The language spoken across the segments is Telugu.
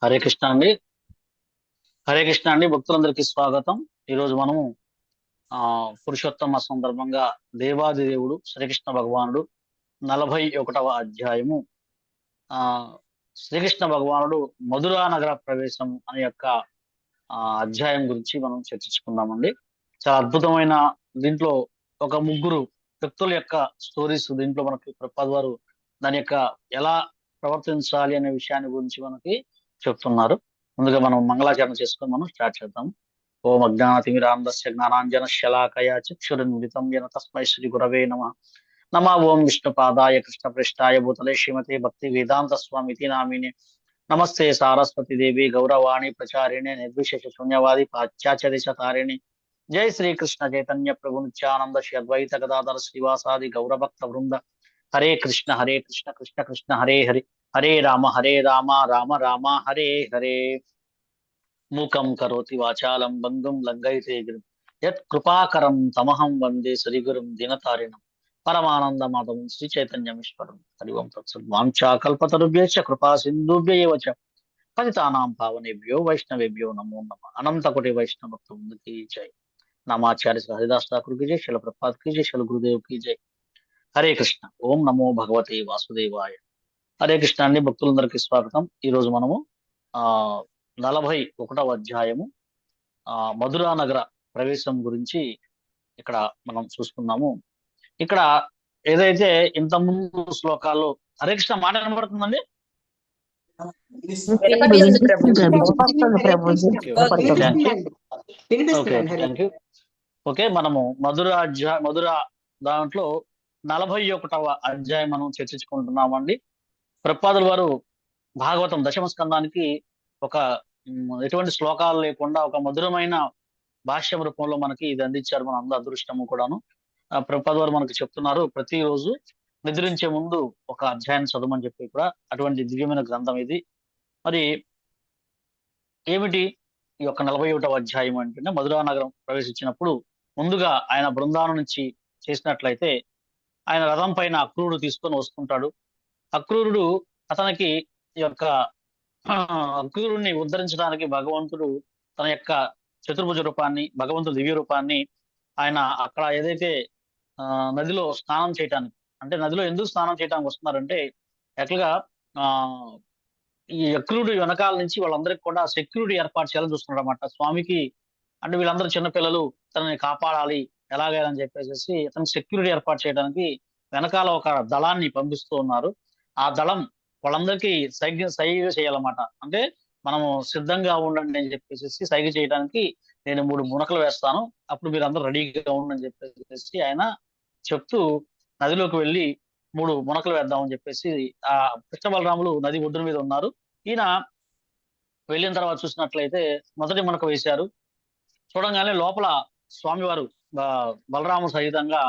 హరే కృష్ణ అండి. హరే కృష్ణ అండి. భక్తులందరికీ స్వాగతం. ఈరోజు మనము ఆ పురుషోత్తమ సందర్భంగా దేవాది దేవుడు శ్రీకృష్ణ భగవానుడు 41వ అధ్యాయము ఆ శ్రీకృష్ణ భగవానుడు మధురా నగర ప్రవేశం అనే యొక్క అధ్యాయం గురించి మనం చర్చించుకుందామండి. చాలా అద్భుతమైన దీంట్లో ఒక ముగ్గురు వ్యక్తుల యొక్క స్టోరీస్ దీంట్లో మనకి ప్రభుపాద వారు దాని యొక్క ఎలా ప్రవర్తించాలి అనే విషయాన్ని గురించి మనకి చెప్తున్నారు. ముందుగా మనం మంగళాచరణ చేసుకొని మనం స్టార్ట్ చేద్దాం. ఓం అజ్ఞానతిమిరాంధస్య జ్ఞానాంజన శలాకయ చక్షురున్మిలితం యన తస్మై శ్రీ గురవే నమః. నమః ఓం విష్ణుపాదాయ కృష్ణ పృష్ఠాయ భూతలే శ్రీమతే భక్తి వేదాంత స్వామితి నామినే. నమస్తే సారస్వతి దేవి గౌరవాణి ప్రచారిణి నిర్విశేష శూన్యవాది పాశ్చాత్య దేశ తారిణి. జై శ్రీకృష్ణ చైతన్య ప్రభు నిత్యానంద శ్రీ అద్వైత గదాధర శ్రీవాసాది గౌరభక్త వృంద. హరే కృష్ణ కృష్ణ కృష్ణ హరే హరే, హరే రామ రామ రామ హరే హరే. మూకం కరోతి వాచాలం బంధుం లంఘయితే గిరిం యత్ కృపాకరం తమహం వందే శ్రీగురుం దినతారిణం పరమానంద మాధవం శ్రీ చైతన్యమీశ్వరం. హరి ఓం తత్సత్. వాంఛా కల్పతరుభ్యశ్చ కృపా సింధుభ్య ఏవ చ పతితానాం పావనేభ్యో వైష్ణవేభ్యో నమో నమః. అనంత కోటి వైష్ణవ భక్తులకి జై. నామాచార్య శ్రీ హరిదాస్ ఠాకూర్ की जय, शिल प्रपात की जय, शिल गुरुदेव की जय. హరే కృష్ణ. ఓం నమో భగవతే వాసుదేవాయ. హరే కృష్ణ అండి. భక్తులందరికీ స్వాగతం. ఈ రోజు మనము ఆ 41వ అధ్యాయము మధురా నగర ప్రవేశం గురించి ఇక్కడ మనం చూసుకున్నాము. ఇక్కడ ఏదైతే ఇంత ముందు శ్లోకాల్లో హరే కృష్ణ మాట కనబడుతుందండి. ఓకే, మనము మధుర దాంట్లో 41వ అధ్యాయం మనం చర్చించుకుంటున్నామండి. ప్రభుపాదుల వారు భాగవతం దశమ స్కందానికి ఒక ఎటువంటి శ్లోకాలు లేకుండా ఒక మధురమైన భాష్యం రూపంలో మనకి ఇది అందించారు. మన అందరూ అదృష్టము కూడాను. ప్రభుపాద వారు మనకి చెప్తున్నారు, ప్రతిరోజు నిద్రించే ముందు ఒక అధ్యాయాన్ని చదవమని చెప్పి కూడా అటువంటి దివ్యమైన గ్రంథం ఇది. మరి ఏమిటి ఈ యొక్క 41వ అధ్యాయం అంటే, మధురా నగరం ప్రవేశించినప్పుడు ముందుగా ఆయన బృందావనం నుంచి చేసినట్లయితే ఆయన రథం పైన అక్రూరుడు తీసుకొని వస్తుంటాడు. అక్రూరుడు అతనికి ఈ యొక్క అక్రూరుణ్ణి ఉద్ధరించడానికి భగవంతుడు తన యొక్క చతుర్భుజ రూపాన్ని, భగవంతుడు దివ్య రూపాన్ని ఆయన అక్కడ ఏదైతే నదిలో స్నానం చేయటానికి, అంటే నదిలో ఎందుకు స్నానం చేయడానికి వస్తున్నారంటే యాక్చువల్గా ఈ అక్రూరుడు వెనకాల నుంచి వాళ్ళందరికీ కూడా సెక్యూరిటీ ఏర్పాటు చేయాలని చూస్తున్నాడు అన్నమాట స్వామికి. అంటే వీళ్ళందరూ చిన్నపిల్లలు, తనని కాపాడాలి ఎలాగైనా చెప్పేసి అతను సెక్యూరిటీ ఏర్పాటు చేయడానికి వెనకాల ఒక దళాన్ని పంపిస్తూ ఉన్నారు. ఆ దళం వాళ్ళందరికీ సైగ చేయాలన్నమాట. అంటే మనము సిద్ధంగా ఉండండి అని చెప్పేసి సైగ చేయడానికి నేను 3 మునకలు వేస్తాను, అప్పుడు మీరు అందరూ రెడీగా ఉండండి అని చెప్పేసి ఆయన చెప్తూ నదిలోకి వెళ్ళి 3 మునకలు వేద్దామని చెప్పేసి ఆ కృష్ణ బలరాములు నది ఒడ్డున మీద ఉన్నారు. ఈయన వెళ్ళిన తర్వాత చూసినట్లయితే మొదటి మునక వేశారు. చూడంగానే లోపల స్వామివారు బలరాము సహితంగా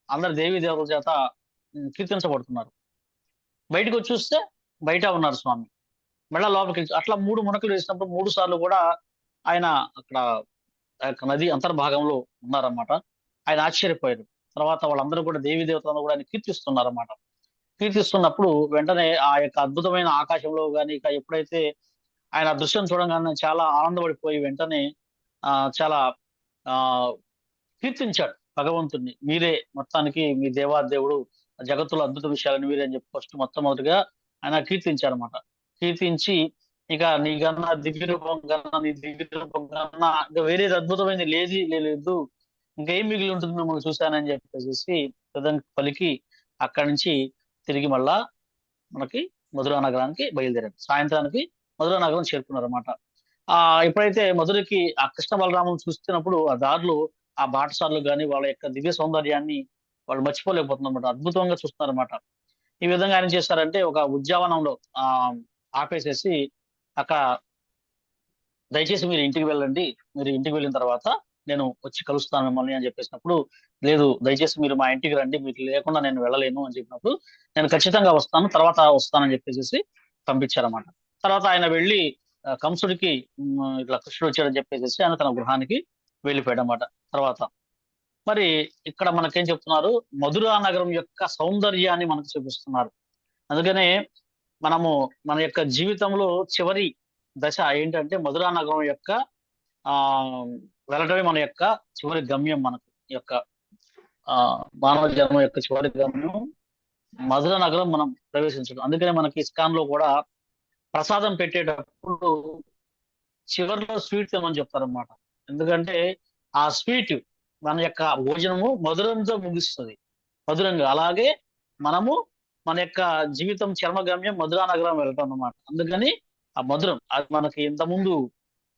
అందరు దేవీ దేవతల చేత కీర్తించబడుతున్నారు. బయటకు వచ్చి చూస్తే బయట ఉన్నారు స్వామి. మళ్ళా లోపలికి అట్లా 3 మునకలు వేసినప్పుడు 3 సార్లు కూడా ఆయన అక్కడ నది అంతర్భాగంలో ఉన్నారన్నమాట. ఆయన ఆశ్చర్యపోయారు. తర్వాత వాళ్ళందరూ కూడా దేవీ దేవతలను కూడా ఆయన కీర్తిస్తున్నారన్నమాట. కీర్తిస్తున్నప్పుడు వెంటనే ఆ యొక్క అద్భుతమైన ఆకాశంలో కానీ ఇక ఎప్పుడైతే ఆయన దృశ్యం చూడంగానే చాలా ఆనందపడిపోయి వెంటనే చాలా ఆ కీర్తించాడు భగవంతుణ్ణి. మీరే మొత్తానికి మీ దేవాదేవుడు, జగత్తులో అద్భుత విషయాలను మీరే అని చెప్పి ఫస్ట్ మొట్టమొదటిగా ఆయన కీర్తించారన్నమాట. కీర్తించి ఇక నీకన్నా దివ్య రూపం కన్నా, నీ దివ్య రూపం కన్నా ఇంకా వేరేది అద్భుతమైనది లేదు, ఇంకేం మిగిలి ఉంటుంది మిమ్మల్ని చూశానని చెప్పేసి పలికి అక్కడి నుంచి తిరిగి మళ్ళా మనకి మధురా నగరానికి బయలుదేరారు. సాయంత్రానికి మధురా నగరం చేరుకున్నారన్నమాట. ఎప్పుడైతే మధురకి ఆ కృష్ణ బలరామును చూస్తున్నప్పుడు ఆ దారులు, ఆ బాటసార్లు కానీ వాళ్ళ యొక్క దివ్య సౌందర్యాన్ని వాళ్ళు మర్చిపోలేకపోతున్నమాట. అద్భుతంగా చూస్తున్నారన్నమాట. ఈ విధంగా ఆయన చేస్తారంటే ఒక ఉద్యానవనంలో ఆపేసేసి అక్కడ దయచేసి మీరు ఇంటికి వెళ్ళండి, మీరు ఇంటికి వెళ్ళిన తర్వాత నేను వచ్చి కలుస్తాను మిమ్మల్ని అని చెప్పేసినప్పుడు, లేదు దయచేసి మీరు మా ఇంటికి రండి, మీరు లేకుండా నేను వెళ్ళలేను అని చెప్పినప్పుడు నేను ఖచ్చితంగా వస్తాను, తర్వాత వస్తానని చెప్పేసి పంపించారన్నమాట. తర్వాత ఆయన వెళ్ళి కంసుడికి ఇట్లా కృష్ణుడు వచ్చాడని చెప్పేసి ఆయన తన గృహానికి వెళ్ళిపోయాడు అన్నమాట. తర్వాత మరి ఇక్కడ మనకేం చెప్తున్నారు, మధురా నగరం యొక్క సౌందర్యాన్ని మనకు చూపిస్తున్నారు. అందుకనే మనము మన యొక్క జీవితంలో చివరి దశ ఏంటంటే మధురా నగరం యొక్క ఆ వెళ్ళటమే మన యొక్క చివరి గమ్యం. మనకు ఈ యొక్క ఆ మానవ జన్మ యొక్క చివరి గమ్యం మధుర నగరం మనం ప్రవేశించడం. అందుకనే మనకి ఇస్కాన్ లో కూడా ప్రసాదం పెట్టేటప్పుడు చివరిలో స్వీట్ తినమని చెప్తారన్నమాట. ఎందుకంటే ఆ స్వీట్ మన యొక్క భోజనము మధురంతో ముగిస్తుంది, మధురంగా. అలాగే మనము మన యొక్క జీవితం చర్మగమ్యం మధురా నగరం వెళ్ళటం అన్నమాట. అందుకని ఆ మధురం అది మనకి ఇంత ముందు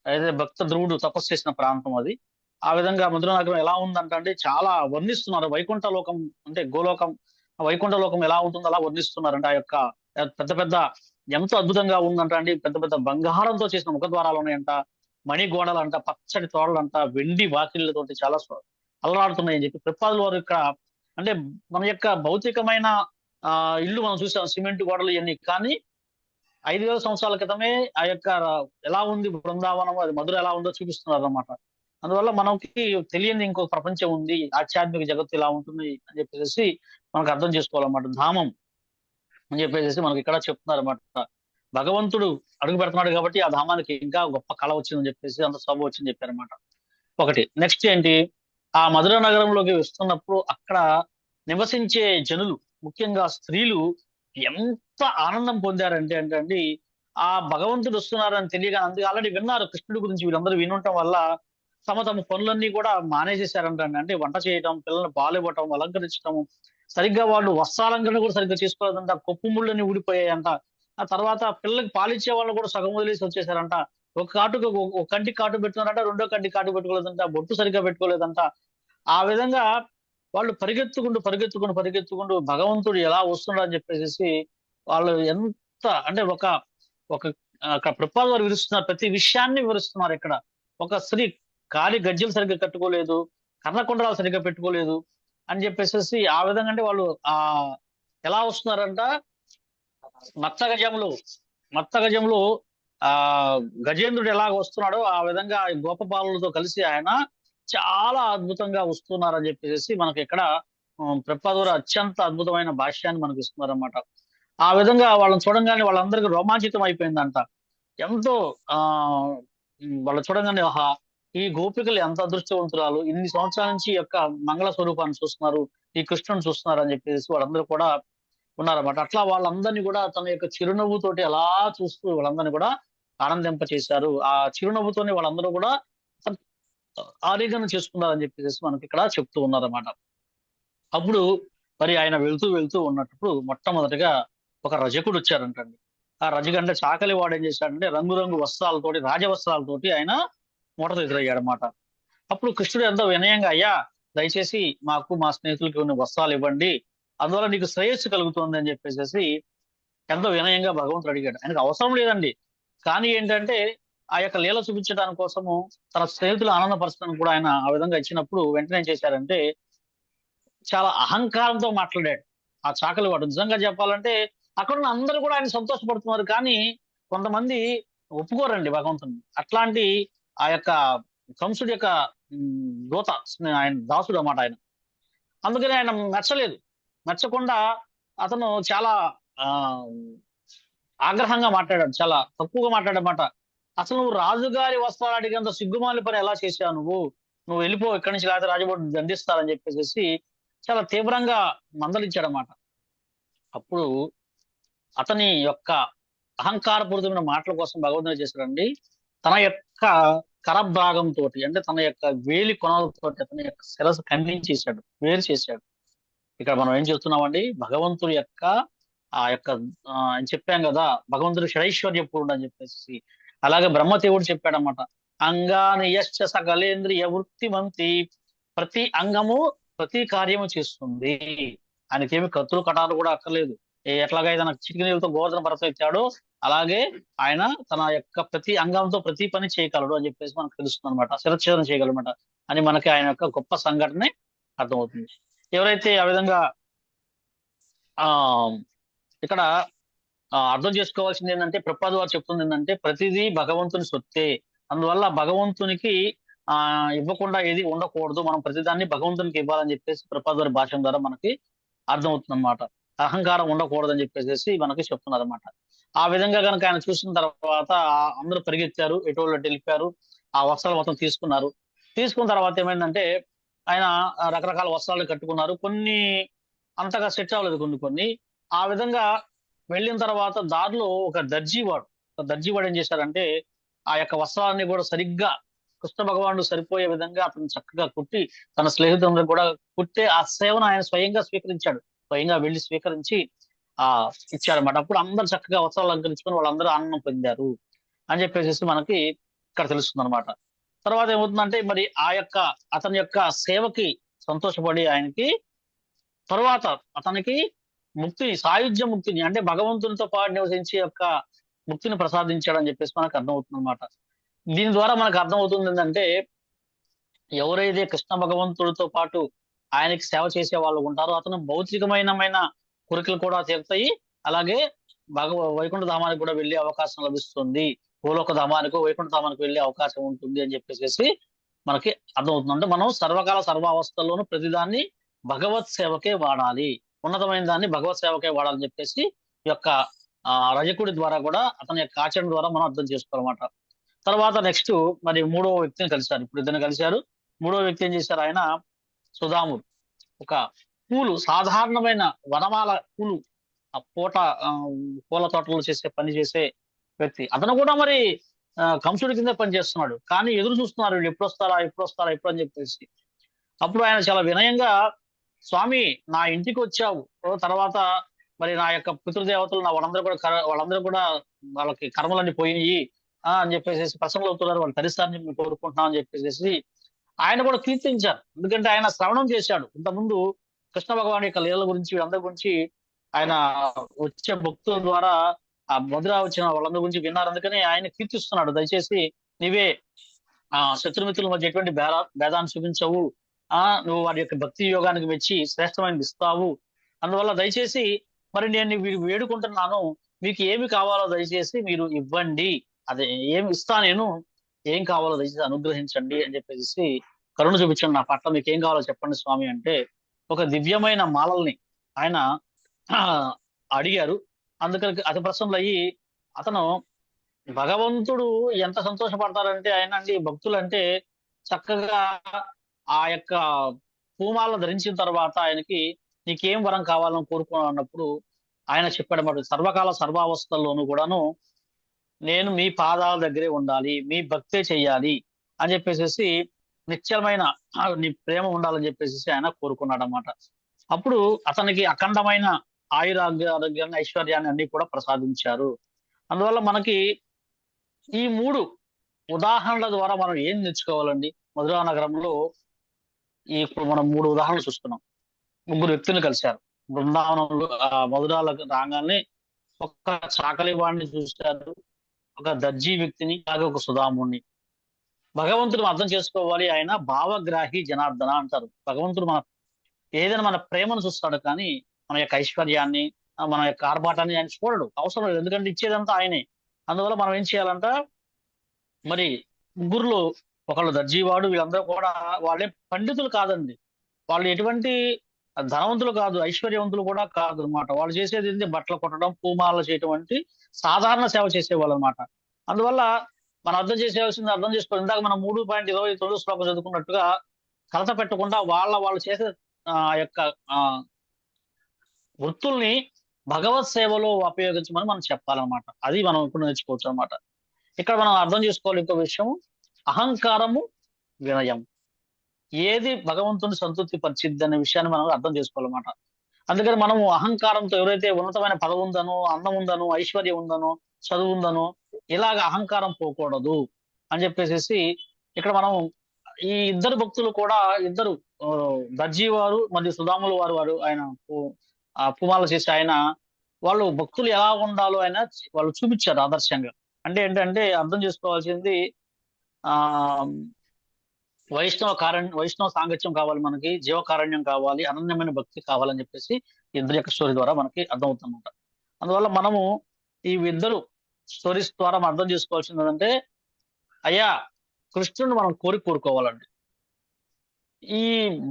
అయితే భక్త ధ్రువుడు తపస్సు చేసిన ప్రాంతం అది. ఆ విధంగా మధుర నగరం ఎలా ఉందంటే చాలా వర్ణిస్తున్నారు. వైకుంఠ లోకం అంటే గోలోకం, వైకుంఠ లోకం ఎలా ఉంటుందో అలా వర్ణిస్తున్నారంటే ఆ యొక్క పెద్ద పెద్ద ఎంతో అద్భుతంగా ఉందంట అండి. పెద్ద పెద్ద బంగారంతో చేసిన ముఖద్వారాలు ఉన్నాయంట, మణి గోడలంట, పచ్చటి తోడలంట, వెండి వాకిళ్ళతోటి చాలా అలరాడుతున్నాయని చెప్పి ప్రతిపాదుల వారు ఇక్కడ అంటే మన యొక్క భౌతికమైన ఆ ఇల్లు మనం చూసాం, సిమెంట్ గోడలు ఇవన్నీ. కానీ 5,000 సంవత్సరాల క్రితమే ఆ యొక్క ఎలా ఉంది బృందావనం, అది మధుర ఎలా ఉందో చూపిస్తున్నారు అన్నమాట. అందువల్ల మనకి తెలియని ఇంకొక ప్రపంచం ఉంది, ఆధ్యాత్మిక జగత్తు ఇలా ఉంటుంది అని చెప్పేసి మనకు అర్థం చేసుకోవాలన్నమాట. ధామం అని చెప్పేసి మనకి ఇక్కడ చెప్తున్నారు అన్నమాట. భగవంతుడు అడుగు పెడుతున్నాడు కాబట్టి ఆ ధామానికి ఇంకా గొప్ప కళ వచ్చిందని చెప్పేసి, అంత శోభ వచ్చిందని చెప్పారన్నమాట. ఒకటి. నెక్స్ట్ ఏంటి, ఆ మధుర నగరంలోకి వస్తున్నప్పుడు అక్కడ నివసించే జనులు, ముఖ్యంగా స్త్రీలు ఎంత ఆనందం పొందారంటే అండి, ఆ భగవంతుడు వస్తున్నారని తెలియగా అందుకే ఆల్రెడీ విన్నారు కృష్ణుడి గురించి, వీళ్ళందరూ వినుండటం వల్ల తమ తమ పనులన్నీ కూడా మానేసేశారంట. అంటే వంట చేయటం, పిల్లల్ని పాలు ఇవ్వటం, అలంకరించడం, సరిగ్గా వాళ్ళు వస్త్రాలంకరణ కూడా సరిగ్గా చేసుకోలేదంట. కొప్పు ముళ్ళని ఊడిపోయాయంట. ఆ తర్వాత పిల్లలకి పాలిచ్చే వాళ్ళు కూడా సగం వదిలేసి వచ్చేసారంట. ఒక కాటుకు ఒక కంటికి కాటు పెట్టుకున్నారంట, రెండో కంటికి కాటు పెట్టుకోలేదంట, బొట్టు సరిగ్గా పెట్టుకోలేదంట. ఆ విధంగా వాళ్ళు పరిగెత్తుకుంటూ భగవంతుడు ఎలా వస్తున్నాడు అని చెప్పేసి వాళ్ళు ఎంత అంటే ఒక ఒక అక్కడ ప్రభుపాద వారు వివరిస్తున్నారు, ప్రతి విషయాన్ని వివరిస్తున్నారు ఇక్కడ. ఒక స్త్రీ కాలి గజ్జెలు సరిగ్గా కట్టుకోలేదు, కర్ణకుండరాలు సరిగ్గా పెట్టుకోలేదు అని చెప్పేసి ఆ విధంగా అంటే వాళ్ళు ఎలా వస్తున్నారంట, మత్త గజంలో మత్త గజంలో ఆ గజేంద్రుడు ఎలాగ వస్తున్నాడో ఆ విధంగా గోపబాలులతో కలిసి ఆయన చాలా అద్భుతంగా వస్తున్నారని చెప్పేసి మనకి ఇక్కడ ప్రభుపాదులు అత్యంత అద్భుతమైన భాష్యాన్ని మనకి ఇస్తున్నారు అన్నమాట. ఆ విధంగా వాళ్ళని చూడంగానే వాళ్ళందరికీ రోమాంచితం అయిపోయిందంట. ఎంతో ఆ వాళ్ళు చూడంగానే ఆహా, ఈ గోపికలు ఎంత అదృష్టవంతురాలు, ఇన్ని సంవత్సరాల నుంచి ఈ యొక్క మంగళ స్వరూపాన్ని చూస్తున్నారు, ఈ కృష్ణుని చూస్తున్నారు అని చెప్పేసి వాళ్ళందరూ కూడా ఉన్నారన్నమాట. అట్లా వాళ్ళందరినీ కూడా తన యొక్క చిరునవ్వుతోటి అలా చూస్తూ వాళ్ళందరినీ కూడా ఆనందింప చేశారు. ఆ చిరునవ్వుతోనే వాళ్ళందరూ కూడా ఆలింగనం చేసుకున్నారని చెప్పేసి మనకి ఇక్కడ చెప్తూ ఉన్నారన్నమాట. అప్పుడు మరి ఆయన వెళ్తూ వెళ్తూ ఉన్నప్పుడు మొట్టమొదటిగా ఒక రజకుడు వచ్చారంటండి. ఆ రజకు అంటే చాకలి వాడు ఏం చేశాడంటే రంగురంగు వస్త్రాలతోటి, రాజవస్త్రాలతోటి ఆయన మూటతో ఎదురయ్యాడనమాట. అప్పుడు కృష్ణుడు ఎంతో వినయంగా, అయ్యా దయచేసి మాకు మా స్నేహితులకి కొన్ని వస్త్రాలు ఇవ్వండి, అందువల్ల నీకు శ్రేయస్సు కలుగుతుంది అని చెప్పేసి ఎంతో వినయంగా భగవంతుడు అడిగాడు. ఆయనకు అవసరం లేదండి, కానీ ఏంటంటే ఆ యొక్క లీల చూపించడానికి కోసము తన స్నేహితులు ఆనందపరచడానికి కూడా ఆయన ఆ విధంగా ఇచ్చినప్పుడు వెంటనే ఏం చేశారంటే చాలా అహంకారంతో మాట్లాడాడు ఆ చాకలి వాడు. నిజంగా చెప్పాలంటే అక్కడ ఉన్న అందరూ కూడా ఆయన సంతోషపడుతున్నారు, కానీ కొంతమంది ఒప్పుకోరండి భగవంతుని. అట్లాంటి ఆ యొక్క కంసుడి యొక్క దూత, ఆయన దాసుడు అన్నమాట ఆయన. అందుకని ఆయన మెచ్చలేదు. మెచ్చకుండా అతను చాలా ఆ ఆగ్రహంగా మాట్లాడాడు, చాలా తక్కువగా మాట్లాడమాట. అసలు నువ్వు రాజుగారి వస్త్రాలు అడిగేంత సిగ్గుమాలి పని ఎలా చేశావు, నువ్వు వెళ్ళిపో ఇక్కడి నుంచి, లేకపోతే రాజభటులు దండిస్తారని చెప్పేసి చాలా తీవ్రంగా మందలించాడనమాట. అప్పుడు అతని యొక్క అహంకారపూరితమైన మాటల కోసం భగవంతుడు చేశాడండి, తన యొక్క కరభాగంతో అంటే తన యొక్క వేలి కొనలతో అతని యొక్క శిరస్సు ఖండించేశాడు, వేరు చేశాడు. ఇక్కడ మనం ఏం చేస్తున్నామండి, భగవంతుడి యొక్క ఆ యొక్క చెప్పాం కదా, భగవంతుడు షడైశ్వర్య పూర్ణుడు అని చెప్పేసి. అలాగే బ్రహ్మదేవుడు చెప్పాడన్నమాట, అంగాని యశ్చ సకలేంద్రియ వృత్తిమంతి, ప్రతి అంగము ప్రతి కార్యము చేస్తుంది. ఆయనకేమి కత్తులు కటాలు కూడా అక్కర్లేదు. ఎట్లాగైతే నాకు చిటికి నీళ్ళతో గోవర్ధన పర్వతం ఎత్తాడో అలాగే ఆయన తన యొక్క ప్రతి అంగంతో ప్రతి పని చేయగలడు అని చెప్పేసి మనకు తెలుస్తుంది అనమాట. శిరచ్ఛేదన చేయగలమాట అని మనకి ఆయన యొక్క గొప్ప సంఘటనే అర్థమవుతుంది. ఎవరైతే ఆ విధంగా ఆ ఇక్కడ అర్థం చేసుకోవాల్సింది ఏంటంటే, ప్రభుపాద వారు చెప్తుంది ఏంటంటే ప్రతిదీ భగవంతుని సొత్తే, అందువల్ల భగవంతునికి ఇవ్వకుండా ఏది ఉండకూడదు, మనం ప్రతిదాన్ని భగవంతునికి ఇవ్వాలని చెప్పేసి ప్రభుపాద వారి భాష ద్వారా మనకి అర్థమవుతుంది అనమాట. అహంకారం ఉండకూడదని చెప్పేసి మనకి చెప్తున్నారు అనమాట. ఆ విధంగా కనుక ఆయన చూసిన తర్వాత అందరూ పరిగెత్తారు, ఎటోళ్ళు అటు వెళ్ళిపోయారు. ఆ వస్త్రాలు మొత్తం తీసుకున్నారు. తీసుకున్న తర్వాత ఏమైందంటే ఆయన రకరకాల వస్త్రాలు కట్టుకున్నారు. కొన్ని అంతగా సెట్ అవ్వలేదు కొన్ని కొన్ని. ఆ విధంగా వెళ్ళిన తర్వాత దారిలో ఒక దర్జీవాడు ఏం చేశారంటే ఆ యొక్క వస్త్రాలన్నీ కూడా సరిగ్గా కృష్ణ భగవానుడు సరిపోయే విధంగా అతను చక్కగా కుట్టి తన స్నేహితులందరూ కూడా కుట్టే ఆ సేవను ఆయన స్వయంగా స్వీకరించాడు. స్వయంగా వెళ్లి స్వీకరించి ఆ ఇచ్చాడన్నమాట. అప్పుడు అందరూ చక్కగా వస్త్రాలు అలంకరించుకొని వాళ్ళందరూ ఆనందం పొందారు అని చెప్పేసి మనకి ఇక్కడ తెలుస్తుంది అనమాట. తర్వాత ఏమవుతుందంటే మరి అతని యొక్క సేవకి సంతోషపడి ఆయనకి తరువాత అతనికి సాయుధ్య ముక్తిని అంటే భగవంతునితో పాటు నివసించే యొక్క ముక్తిని ప్రసాదించాడని చెప్పేసి మనకు అర్థమవుతుంది అనమాట. దీని ద్వారా మనకు అర్థమవుతుంది ఏంటంటే ఎవరైతే కృష్ణ భగవంతుడితో పాటు ఆయనకి సేవ చేసే వాళ్ళు ఉంటారో అతను భౌతికమైన కోరికలు కూడా తీరుతాయి. అలాగే వైకుంఠ ధామానికి కూడా వెళ్ళే అవకాశం లభిస్తుంది. భూలోక ధామానికి వైకుంఠ ధామానికి వెళ్ళే అవకాశం ఉంటుంది అని చెప్పేసి మనకి అర్థమవుతుంది. అంటే మనం సర్వకాల సర్వావస్థల్లోనూ ప్రతిదాన్ని భగవత్ సేవకే వాడాలి, ఉన్నతమైన దాన్ని భగవత్ సేవకే వాడాలని చెప్పేసి ఈ యొక్క రజకుడి ద్వారా కూడా అతని యొక్క ఆచరణ ద్వారా మనం అర్థం చేసుకోవాలన్నమాట. తర్వాత నెక్స్ట్ మరి మూడో వ్యక్తిని కలిశారు. ఇప్పుడు ఇద్దరిని కలిశారు. మూడో వ్యక్తి ఏం చేశారు, ఆయన సుధాముడు. ఒక సాధారణమైన వనమాల పూలు ఆ ఆ, పూల తోటలో పని చేసే వ్యక్తి. అతను కూడా మరి కంసుడి కింద పని చేస్తున్నాడు. కానీ ఎదురు చూస్తున్నారు వీళ్ళు ఎప్పుడు వస్తారా ఎప్పుడు వస్తారా ఎప్పుడు అని చెప్పేసి. అప్పుడు ఆయన చాలా వినయంగా, స్వామి నా ఇంటికి వచ్చావు, తర్వాత మరి నా యొక్క పితృదేవతలు వాళ్ళందరూ కూడా వాళ్ళకి కర్మలన్నీ పోయినాయి అని చెప్పేసి ప్రసన్నులు అవుతున్నారు, వాళ్ళు తరిస్తారని మేము కోరుకుంటున్నాం అని చెప్పేసి ఆయన కూడా కీర్తించారు. ఎందుకంటే ఆయన శ్రవణం చేశాడు ఇంతకుముందు కృష్ణ భగవాన్ యొక్క లీలల గురించి, వీళ్ళందరి గురించి ఆయన వచ్చే భక్తుల ద్వారా ఆ మధుర వచ్చిన వాళ్ళందరి గురించి విన్నారు. అందుకని ఆయన కీర్తిస్తున్నాడు, దయచేసి నీవే శత్రుమిత్రుల మధ్య ఎటువంటి భేదాన్ని చూపించవు, నువ్వు వారి యొక్క భక్తి యోగానికి మెచ్చి శ్రేష్టమైనది ఇస్తావు. అందువల్ల దయచేసి మరి నేను వేడుకుంటున్నాను, మీకు ఏమి కావాలో దయచేసి మీరు ఇవ్వండి, అదే ఏమి ఇస్తా నేను, ఏం కావాలో దయచేసి అనుగ్రహించండి అని చెప్పేసి కరుణ చూపించండి నా పట్ల, మీకు ఏం కావాలో చెప్పండి స్వామి అంటే ఒక దివ్యమైన మాలల్ని ఆయన అడిగారు. అందుకని అతి ప్రసన్నులయ్యి అతను భగవంతుడు ఎంత సంతోషపడతారంటే ఆయన భక్తులు అంటే చక్కగా ఆ యొక్క పూమాలను ధరించిన తర్వాత ఆయనకి నీకేం వరం కావాలని కోరుకున్నప్పుడు ఆయన చెప్పాడు మరి సర్వకాల సర్వావస్థల్లోనూ కూడాను నేను మీ పాదాల దగ్గరే ఉండాలి, మీ భక్తే చెయ్యాలి అని చెప్పేసి నిశ్చలమైన నీ ప్రేమ ఉండాలని చెప్పేసి ఆయన కోరుకున్నాడు అన్నమాట. అప్పుడు అతనికి అఖండమైన ఆరోగ్యాన్ని ఐశ్వర్యాన్ని అన్ని కూడా ప్రసాదించారు. అందువల్ల మనకి ఈ మూడు ఉదాహరణల ద్వారా మనం ఏం నేర్చుకోవాలండి? మధురా నగరంలో ఇప్పుడు మనం మూడు ఉదాహరణలు చూస్తున్నాం. ముగ్గురు వ్యక్తులు కలిశారు బృందావనంలో. మధురాల రాగానే ఒక చాకలి వాడిని చూశారు, ఒక దర్జీ వ్యక్తిని, అలాగే ఒక సుధాముణ్ణి. భగవంతుడు అర్థం చేసుకోవాలి, ఆయన భావగ్రాహి జనార్దన అంటారు. భగవంతుడు ఏదైనా మన ప్రేమను చూస్తాడు, కానీ మన యొక్క ఐశ్వర్యాన్ని, మన యొక్క ఆర్భాటాన్ని ఆయన చూడడు, అవసరం లేదు, ఎందుకంటే ఇచ్చేదంతా ఆయనే. అందువల్ల మనం ఏం చేయాలంట, మరి ముగ్గురులో ఒకళ్ళు దర్జీవాడు, వీళ్ళందరూ కూడా వాళ్ళే పండితులు కాదండి, వాళ్ళు ఎటువంటి ధనవంతులు కాదు, ఐశ్వర్యవంతులు కూడా కాదు అనమాట. వాళ్ళు చేసేది ఏంటి, బట్టలు కొట్టడం, పూమాలలు చేయటం వంటి సాధారణ సేవ చేసేవాళ్ళు అనమాట. అందువల్ల మనం అర్థం చేసుకోవాలి. ఇందాక మనం 3.29 శ్లోకం చదువుకున్నట్టుగా కలత పెట్టకుండా వాళ్ళు చేసే యొక్క వృత్తుల్ని భగవత్ సేవలో ఉపయోగించమని మనం చెప్పాలన్నమాట. అది మనం ఇప్పుడు నేర్చుకోవచ్చు అనమాట. ఇక్కడ మనం అర్థం చేసుకోవాలి ఇంకో విషయం, అహంకారము, వినయం ఏది భగవంతుని సంతృప్తి పరిచిద్ది అనే విషయాన్ని మనం అర్థం చేసుకోవాలన్నమాట. అందుకని మనము అహంకారంతో ఎవరైతే ఉన్నతమైన పదవి ఉందనో, అందం ఉందనో, ఐశ్వర్యం ఉందనో, చదువు ఉందనో, ఇలాగ అహంకారం పోకూడదు అని చెప్పేసి ఇక్కడ మనం ఈ ఇద్దరు భక్తులు కూడా, ఇద్దరు దర్జీ వారు మరియు సుధాములు వారు ఆయన పుమాలు చేసి ఆయన వాళ్ళు భక్తులు ఎలా ఉండాలో వాళ్ళు చూపించారు ఆదర్శంగా. అంటే ఏంటంటే అర్థం చేసుకోవాల్సింది, ఆ వైష్ణవ సాంగత్యం కావాలి మనకి, జీవకారుణ్యం కావాలి, అనన్యమైన భక్తి కావాలని చెప్పేసి ఇద్దరు యొక్క స్టోరీ ద్వారా మనకి అర్థమవుతుందన్నమాట. అందువల్ల మనము ఈ ఇద్దరు స్టోరీస్ ద్వారా మనం అర్థం చేసుకోవాల్సింది ఏంటంటే, అయ్యా కృష్ణుని మనం కోరుకోవాలండి. ఈ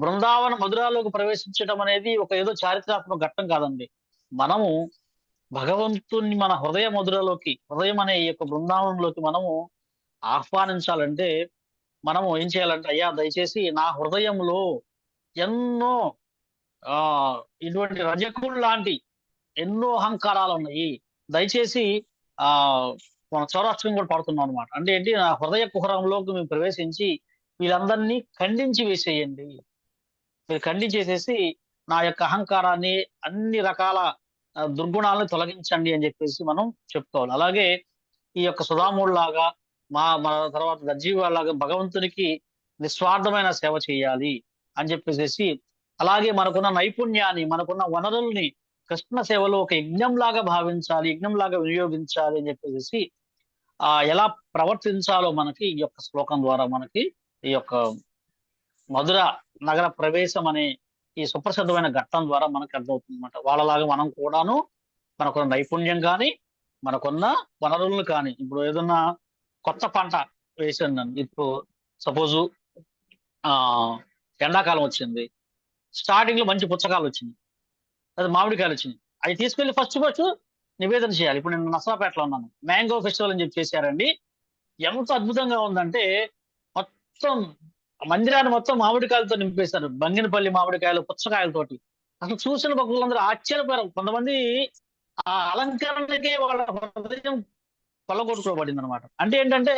బృందావన మధురాలోకి ప్రవేశించడం అనేది ఒక ఏదో చారిత్రాత్మక ఘట్టం కాదండి. మనము భగవంతుణ్ణి మన హృదయ మధురలోకి, హృదయం అనే ఈ యొక్క బృందావనంలోకి మనము ఆహ్వానించాలంటే మనము ఏం చేయాలంటే, అయ్యా దయచేసి నా హృదయంలో ఎన్నో ఆ ఇటువంటి రజకులు లాంటి ఎన్నో అహంకారాలు ఉన్నాయి. దయచేసి ఆ మన చౌరాస్త్రం కూడా పడుతున్నాం అనమాట. అంటే ఏంటి, నా హృదయ కుహరంలోకి మేము ప్రవేశించి వీళ్ళందరినీ ఖండించి వేసేయండి. మీరు ఖండించేసేసి నా యొక్క అహంకారాన్ని, అన్ని రకాల దుర్గుణాలను తొలగించండి అని చెప్పేసి మనం చెప్పుకోవాలి. అలాగే ఈ యొక్క సుధాముడిలాగా మన తర్వాత దర్జీవాలాగా భగవంతునికి నిస్వార్థమైన సేవ చేయాలి అని చెప్పేసి, అలాగే మనకున్న నైపుణ్యాన్ని, మనకున్న వనరుల్ని కృష్ణ సేవలో ఒక యజ్ఞం లాగా భావించాలి, యజ్ఞం లాగా వినియోగించాలి అని చెప్పేసి ఎలా ప్రవర్తించాలో మనకి ఈ యొక్క శ్లోకం ద్వారా మనకి ఈ యొక్క మధుర నగర ప్రవేశం అనే ఈ సుప్రసిద్ధమైన ఘట్టం ద్వారా మనకు అర్థమవుతుంది అనమాట. వాళ్ళలాగా మనం కూడాను మనకున్న నైపుణ్యం కానీ, మనకున్న వనరులను కానీ, ఇప్పుడు ఏదన్నా కొత్త పంట వేసాను నన్ను, ఇప్పుడు సపోజు ఆ ఎండాకాలం వచ్చింది, స్టార్టింగ్ లో మంచి పుచ్చకాయలు వచ్చింది, అది మామిడికాయలు వచ్చినాయి. అవి తీసుకెళ్లి ఫస్ట్ నివేదన చేయాలి. ఇప్పుడు నేను నసరాపేటలో ఉన్నాను, మ్యాంగో ఫెస్టివల్ అని చెప్పి చేశారండి. ఎంత అద్భుతంగా ఉందంటే మొత్తం మందిరాన్ని మొత్తం మామిడికాయలతో నింపేశారు. బంగినపల్లి మామిడికాయలు, పుచ్చకాయలతోటి. అసలు చూసిన భక్తులందరూ ఆశ్చర్యపోయారు. కొంతమంది ఆ అలంకరణకే వాళ్ళ హృదయం కొల్లగొట్టుకోబడింది అనమాట. అంటే ఏంటంటే,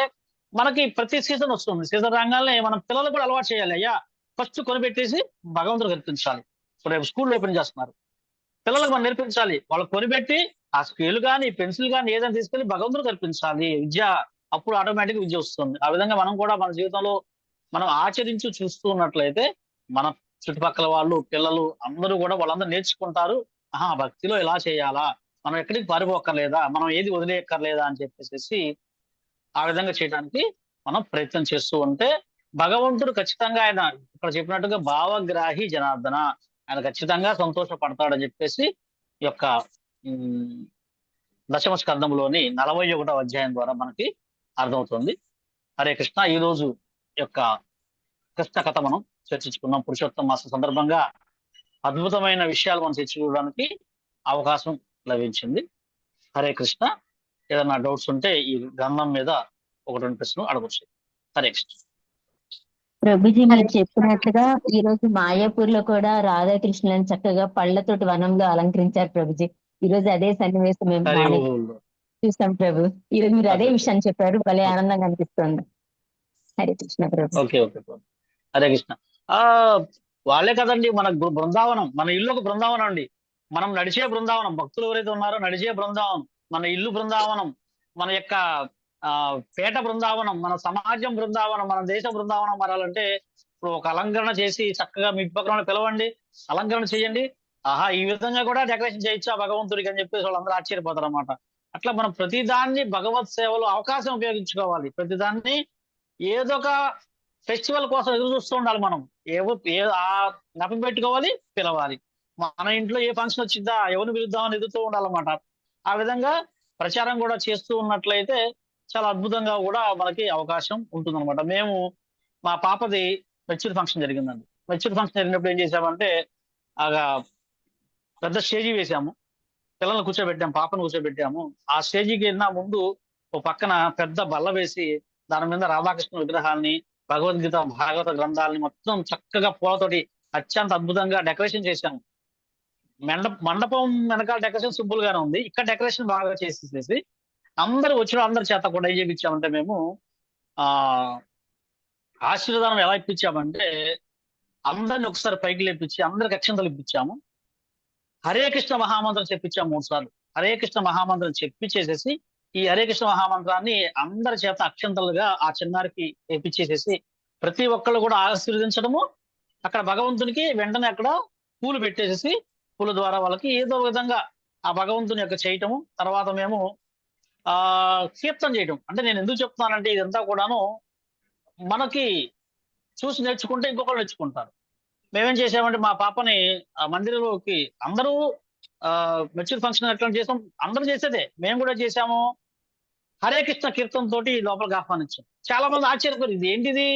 మనకి ప్రతి సీజన్ వస్తుంది, సీజన్ రాగానే మనం పిల్లలు కూడా అలవాటు చేయాలి. అయ్యా ఫస్ట్ కొనిపెట్టేసి భగవంతుడు కల్పించాలి. ఇప్పుడు రేపు స్కూల్ ఓపెన్ చేస్తున్నారు, పిల్లలకు మనం నేర్పించాలి. వాళ్ళకి కొనిపెట్టి ఆ స్కేల్ కానీ, పెన్సిల్ కానీ ఏదైనా తీసుకెళ్లి భగవంతుడు కల్పించాలి. విద్య అప్పుడు ఆటోమేటిక్ విద్య వస్తుంది. ఆ విధంగా మనం కూడా మన జీవితంలో మనం ఆచరించి చూస్తూ ఉన్నట్లయితే మన చుట్టుపక్కల వాళ్ళు, పిల్లలు అందరూ కూడా వాళ్ళందరూ నేర్చుకుంటారు. ఆహా, భక్తిలో ఇలా చేయాలా, మనం ఎక్కడికి పారిపోక్కర్లేదా, మనం ఏది వదిలేయక్కర్లేదా అని చెప్పేసి ఆ విధంగా చేయడానికి మనం ప్రయత్నం చేస్తూ ఉంటే భగవంతుడు ఖచ్చితంగా, ఆయన ఇక్కడ చెప్పినట్టుగా భావగ్రాహి జనార్దన, ఆయన ఖచ్చితంగా సంతోషపడతాడని చెప్పేసి ఈ యొక్క దశమ స్కందంలోని 41వ అధ్యాయం ద్వారా మనకి అర్థమవుతుంది. హరే కృష్ణ. ఈ రోజు యొక్క కృష్ణ కథ మనం చర్చించుకున్నాం. పురుషోత్తమ మాసం సందర్భంగా అద్భుతమైన విషయాలు మనం చర్చించుకోవడానికి అవకాశం లభించింది. హరే కృష్ణ. ఏదైనా డౌట్స్ ఉంటే ఈ గ్రంథం మీద ఒకటి రెండు ప్రశ్నలు అడగచ్చు. హరే కృష్ణ. ప్రభుజీ మీరు చెప్పినట్టుగా ఈ రోజు మాయాపూర్ లో కూడా రాధాకృష్ణులను చక్కగా పళ్ళతోటి వనంలో అలంకరించారు ప్రభుజీ. ఈ రోజు అదే సన్నివేశం మేము చూసాం ప్రభు. ఈ రోజు మీరు అదే విషయాన్ని చెప్పారు, భలే ఆనందంగా అనిపిస్తుంది. హరే కృష్ణ ప్రభు. Okay okay. హరే కృష్ణ. వాళ్ళే కదండి మన బృందావనం, మన ఇల్లు ఒక బృందావనం అండి. మనం నడిచే బృందావనం, భక్తులు ఎవరైతే ఉన్నారో నడిచే బృందావనం, మన ఇల్లు బృందావనం, మన యొక్క పేట బృందావనం, మన సమాజం బృందావనం, మన దేశ బృందావనం మారాలంటే ఇప్పుడు ఒక అలంకరణ చేసి చక్కగా మీ పక్కన పిలవండి, అలంకరణ చేయండి. ఆహా, ఈ విధంగా కూడా డెకరేషన్ చేయొచ్చా భగవంతుడికి అని చెప్పేసి వాళ్ళందరూ ఆశ్చర్యపోతారు అన్నమాట. అట్లా మనం ప్రతిదాన్ని భగవత్ సేవలో అవకాశం ఉపయోగించుకోవాలి. ప్రతిదాన్ని ఏదో ఒక ఫెస్టివల్ కోసం ఎదురు చూస్తూ ఉండాలి. మనం నపం పెట్టుకోవాలి, పిలవాలి. మన ఇంట్లో ఏ ఫంక్షన్ వచ్చిందా, ఎవరిని పిలుద్దామని ఎదుగుతూ ఉండాలన్నమాట. ఆ విధంగా ప్రచారం కూడా చేస్తూ ఉన్నట్లయితే చాలా అద్భుతంగా కూడా మనకి అవకాశం ఉంటుందన్నమాట. మేము మా పాపది మెచ్యూర్ ఫంక్షన్ జరిగిందండి. మెచ్యూర్ ఫంక్షన్ జరిగినప్పుడు ఏం చేసామంటే, పెద్ద స్టేజీ వేసాము, పిల్లల్ని కూర్చోబెట్టాము, పాపను కూర్చోబెట్టాము. ఆ స్టేజీకి వెళ్ళినా ముందు ఓ పక్కన పెద్ద బల్ల వేసి దాని మీద రాధాకృష్ణ విగ్రహాన్ని, భగవద్గీత, భాగవత గ్రంథాలని మొత్తం చక్కగా పూలతోటి అత్యంత అద్భుతంగా డెకరేషన్ చేశాము. మండపం వెనకాల డెకరేషన్ సింపుల్ గానే ఉంది, ఇక్కడ డెకరేషన్ బాగా చేసేసి అందరు వచ్చిన అందరి చేత కూడా ఏం చేయించామంటే, మేము ఆశీర్వాదం ఎలా ఇప్పించామంటే, అందరిని ఒకసారి పైకి లేపించి అందరికి అక్షంతలు ఇప్పించాము. హరే కృష్ణ మహామంత్రం చెప్పించాము 3 సార్లు. హరే కృష్ణ మహామంత్రం చెప్పించేసేసి ఈ హరే కృష్ణ మహామంత్రాన్ని అందరి చేత అక్షంతలుగా ఆ చిన్నారికి వేపించేసేసి ప్రతి ఒక్కళ్ళు కూడా ఆశీర్వదించడము. అక్కడ భగవంతునికి వెంటనే అక్కడ పూలు పెట్టేసేసి పూల ద్వారా వాళ్ళకి ఏదో విధంగా ఆ భగవంతుని యొక్క చేయటము. తర్వాత మేము కీర్తన చేయటం. అంటే నేను ఎందుకు చెప్తున్నానంటే, ఇదంతా కూడాను మనకి చూసి నేర్చుకుంటే ఇంకొకరు నేర్చుకుంటారు. మేమేం చేసామంటే, మా పాపని ఆ మందిరంలోకి అందరూ మెచ్యూర్ ఫంక్షన్ ఎట్లా చేసాం, అందరూ చేసేదే, మేము కూడా చేసాము. హరే కృష్ణ కీర్తన తోటి లోపలికి ఆహ్వానించాం. చాలా మంది ఆశ్చర్యపోయారు, ఇది ఏంటిది,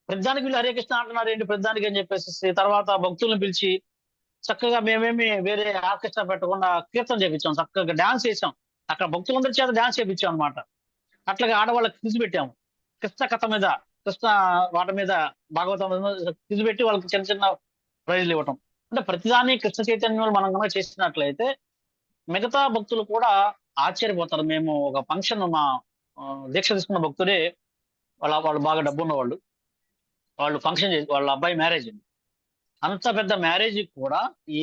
ప్రతిదానికి వీళ్ళు హరే కృష్ణ అంటున్నారు ఏంటి ప్రతిదానికి అని చెప్పేసి. తర్వాత భక్తులను పిలిచి చక్కగా మేమేమి వేరే ఆర్కెస్ట్రా పెట్టకుండా కీర్తన చేపించాం, చక్కగా డాన్స్ చేసాం. అక్కడ భక్తులందరి చేత డాన్స్ చేపించాం అనమాట. అట్లాగే ఆడవాళ్ళకి క్విజ్ పెట్టాము, కృష్ణ కథ మీద, కృష్ణ వాటి మీద, భాగవతం మీద క్విజ్ పెట్టి వాళ్ళకి చిన్న చిన్న ప్రైజ్లు ఇవ్వటం. అంటే ప్రతిదాన్ని కృష్ణ చైతన్యంలో మనం కనుక చేసినట్లయితే మిగతా భక్తులు కూడా ఆశ్చర్యపోతారు. మేము ఒక ఫంక్షన్, మా దీక్ష తీసుకున్న భక్తుడే, వాళ్ళు బాగా డబ్బున్న వాళ్ళు, వాళ్ళు ఫంక్షన్ చేసి, వాళ్ళ అబ్బాయి మ్యారేజ్ అండి. అంత పెద్ద మ్యారేజ్ కూడా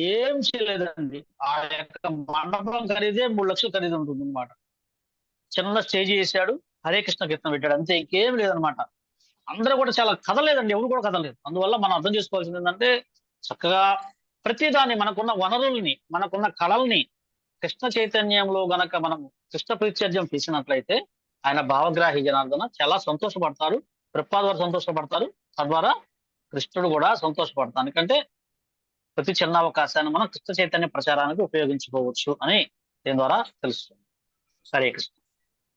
ఏం చేయలేదండి. ఆ యొక్క మండపం ఖరీదే 3 లక్షలు ఖరీదు ఉంటుంది అనమాట. చిన్న స్టేజ్ చేశాడు, హరే కృష్ణ కీర్తన పెట్టాడు, అంతే, ఇంకేం లేదనమాట. అందరూ కూడా చాలా కదలేదండి, ఎవరు కూడా కదలేదు. అందువల్ల మనం అర్థం చేసుకోవాల్సింది ఏంటంటే, చక్కగా ప్రతిదాన్ని, మనకున్న వనరుల్ని, మనకున్న కళల్ని కృష్ణ చైతన్యంలో గనక మనం కృష్ణ పరిచర్యం చేసినట్లయితే ఆయన భావగ్రాహి జనార్దన చాలా సంతోషపడతారు, ప్రభుపాద వారు సంతోషపడతారు, తద్వారా కృష్ణుడు కూడా సంతోషపడతారు. ఎందుకంటే ప్రతి చిన్న అవకాశాన్ని మనం కృష్ణ చైతన్య ప్రచారానికి ఉపయోగించుకోవచ్చు అని దీని ద్వారా తెలుస్తుంది. హరే కృష్ణ.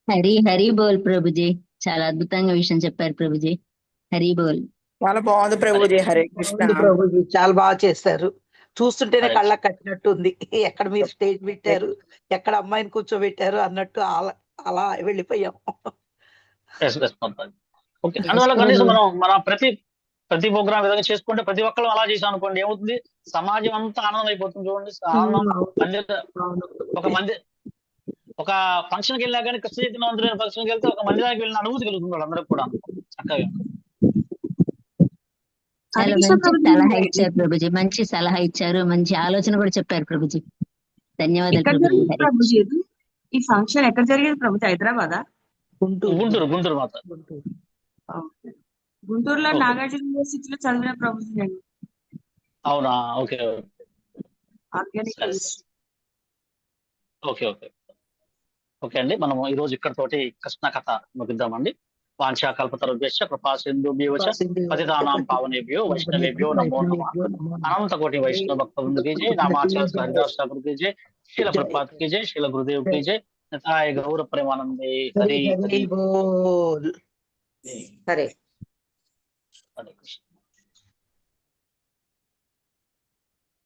హరి హరి బోల్ ప్రభుజీ, చాలా అద్భుతంగా విషయం చెప్పారు ప్రభుజీ. హరి బోల్. చాలా బాగుంది ప్రభుజీ. హరే కృష్ణ. బాగుంది ప్రభుజీ, చాలా బాగా చేశారు. చూస్తుంటేనే హరే కళ్ళకి కట్టినట్టు ఉంది. ఎక్కడ మీరు స్టేజ్ పెట్టారు, ఎక్కడ అమ్మాయిని కూర్చోబెట్టారు అన్నట్టు అలా వెళ్ళిపోయాం. ఓకే. అందువల్ల కనీసం మనం మన ప్రతి ప్రోగ్రామ్ విధంగా చేసుకుంటే, ప్రతి ఒక్కరు అలా చేసాం అనుకోండి, ఏమవుతుంది, సమాజం అంతా ఆనందం అయిపోతుంది. చూడండి, ఒక ఫంక్షన్కి వెళ్ళా కానీ కృష్ణ చైతన్యవంతులైన ఫంక్షన్కి వెళ్తే ఒక మందిరానికి వెళ్ళిన అనుభూతి కలుగుతుంది వాళ్ళందరికీ కూడా. చక్కగా చాలా మంచి సలహా ఇచ్చారు ప్రభుజీ, మంచి సలహా ఇచ్చారు, మంచి ఆలోచన కూడా చెప్పారు ప్రభుజీ. ధన్యవాదాలు ప్రభుజీ. ఈ ఫంక్షన్ ఎక్కడ జరిగేది ప్రభుజీ? హైదరాబాదా? గుంటూరు మాత. గుంటూరులో నాగార్జున యూనివర్సిటీలో చదివిన ప్రభుజీ నేను. అవునా? Okay organic. Okay okay okay అండి, మనం ఈ రోజు ఇక్కడతోటి కృష్ణ కథ ముగిద్దామండి. వాంఛాకల్పతరుభ్యశ్చ కృపాసింధుభ్యో చ పతితానాం పావనేభ్యో వైష్ణవేభ్యో నమో నమః. అనంత కోటి వైష్ణవ భక్తవృంద की जय, नामाचार्य हरिदास ठाकुर की जय, शील प्रभुपाद की जय, शील गुरुदेव की जय, निताय गौर प्रेमानंदे हरि हरि बोल. హరే हरे कृष्ण.